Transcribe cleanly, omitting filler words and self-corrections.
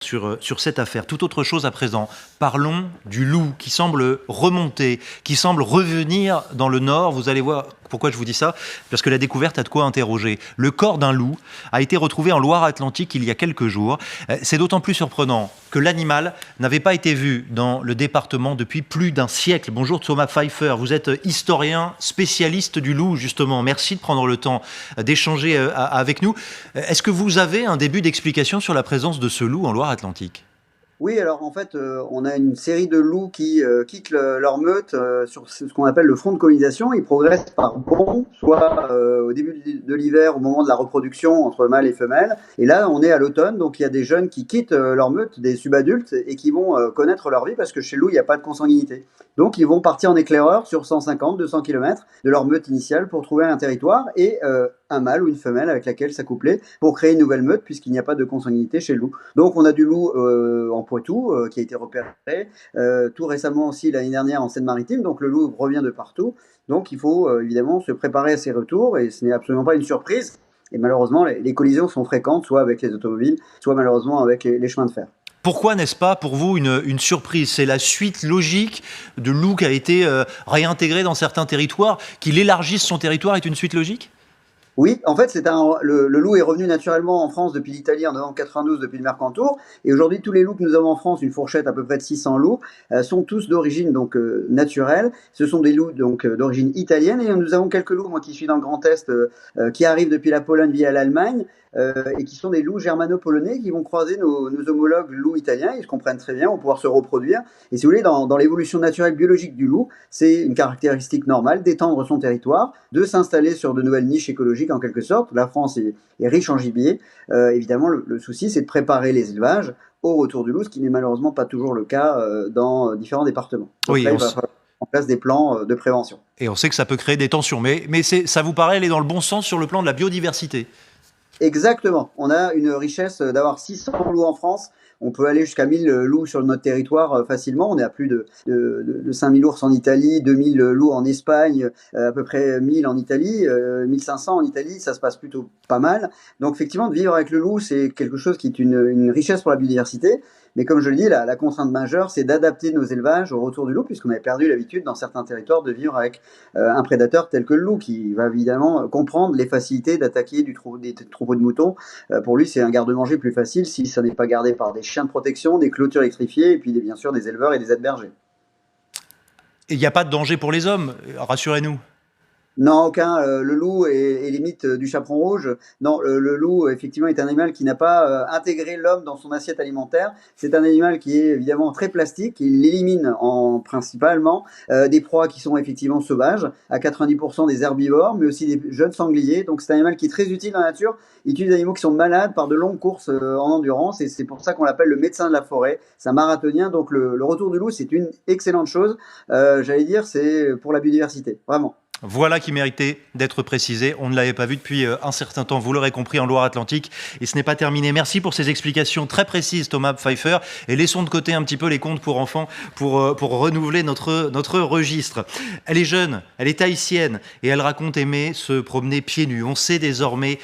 sur cette affaire. Tout autre chose à présent. Parlons du loup qui semble remonter, qui semble revenir dans le nord. Vous allez voir pourquoi je vous dis ça, parce que la découverte a de quoi interroger. Le corps d'un loup a été retrouvé en Loire-Atlantique il y a quelques jours. C'est d'autant plus surprenant que l'animal n'avait pas été vu dans le département depuis plus d'un siècle. Bonjour Thomas Pfeiffer, vous êtes historien spécialiste du loup justement. Merci de prendre le temps d'échanger avec nous. Est-ce que vous avez un début d'explication sur la présence de ce loup en Loire-Atlantique ? Oui, alors en fait, on a une série de loups qui quittent leur meute sur ce qu'on appelle le front de colonisation. Ils progressent par bonds, soit au début de l'hiver, au moment de la reproduction entre mâles et femelles. Et là, on est à l'automne, donc il y a des jeunes qui quittent leur meute, des subadultes, et qui vont connaître leur vie parce que chez le loup, il n'y a pas de consanguinité. Donc ils vont partir en éclaireur sur 150, 200 km de leur meute initiale pour trouver un territoire et un mâle ou une femelle avec laquelle s'accoupler pour créer une nouvelle meute puisqu'il n'y a pas de consanguinité chez le loup. Donc on a du loup en Poitou qui a été repéré tout récemment aussi l'année dernière en Seine-Maritime, donc le loup revient de partout. Donc il faut évidemment se préparer à ses retours et ce n'est absolument pas une surprise. Et malheureusement, les collisions sont fréquentes, soit avec les automobiles, soit malheureusement avec les chemins de fer. Pourquoi n'est-ce pas pour vous une surprise ? C'est la suite logique de loup qui a été réintégré dans certains territoires, qu'il élargisse son territoire est une suite logique ? Oui, en fait, le loup est revenu naturellement en France depuis l'Italie en 1992, depuis le Mercantour. Et aujourd'hui, tous les loups que nous avons en France, une fourchette à peu près de 600 loups, sont tous d'origine naturelle. Ce sont des loups d'origine italienne. Et nous avons quelques loups, moi qui suis dans le Grand Est, qui arrivent depuis la Pologne via l'Allemagne. Et qui sont des loups germano-polonais qui vont croiser nos homologues loups italiens. Ils se comprennent très bien, vont pouvoir se reproduire. Et si vous voulez, dans l'évolution naturelle biologique du loup, c'est une caractéristique normale d'étendre son territoire, de s'installer sur de nouvelles niches écologiques en quelque sorte. La France est riche en gibier. Évidemment, le souci, c'est de préparer les élevages au retour du loup, ce qui n'est malheureusement pas toujours le cas dans différents départements. Donc oui, là, il va falloir mettre en place des plans de prévention. Et on sait que ça peut créer des tensions. Mais ça vous paraît aller dans le bon sens sur le plan de la biodiversité ? Exactement. On a une richesse d'avoir 600 loups en France. On peut aller jusqu'à 1000 loups sur notre territoire facilement. On est à plus de 5000 ours en Italie, 2000 loups en Espagne, à peu près 1000 en Italie, 1500 en Italie. Ça se passe plutôt pas mal. Donc effectivement, de vivre avec le loup, c'est quelque chose qui est une richesse pour la biodiversité. Mais comme je le dis, la contrainte majeure, c'est d'adapter nos élevages au retour du loup, puisqu'on avait perdu l'habitude dans certains territoires de vivre avec un prédateur tel que le loup, qui va évidemment comprendre les facilités d'attaquer des troupeaux de moutons. Pour lui, c'est un garde-manger plus facile si ça n'est pas gardé par des chiens de protection, des clôtures électrifiées, et puis bien sûr des éleveurs et des aides-bergers. Et il n'y a pas de danger pour les hommes, rassurez-nous. Non, aucun. Le loup est limite du chaperon rouge. Non, le loup, effectivement, est un animal qui n'a pas intégré l'homme dans son assiette alimentaire. C'est un animal qui est évidemment très plastique. Il élimine principalement des proies qui sont effectivement sauvages, à 90% des herbivores, mais aussi des jeunes sangliers. Donc c'est un animal qui est très utile dans la nature. Il tue des animaux qui sont malades par de longues courses en endurance, et c'est pour ça qu'on l'appelle le médecin de la forêt. C'est un marathonien. Donc le retour du loup, c'est une excellente chose. J'allais dire, c'est pour la biodiversité, vraiment. Voilà qui méritait d'être précisé. On ne l'avait pas vu depuis un certain temps, vous l'aurez compris, en Loire-Atlantique. Et ce n'est pas terminé. Merci pour ces explications très précises, Thomas Pfeiffer. Et laissons de côté un petit peu les contes pour enfants pour renouveler notre registre. Elle est jeune, elle est tahitienne et elle raconte aimer se promener pieds nus. On sait désormais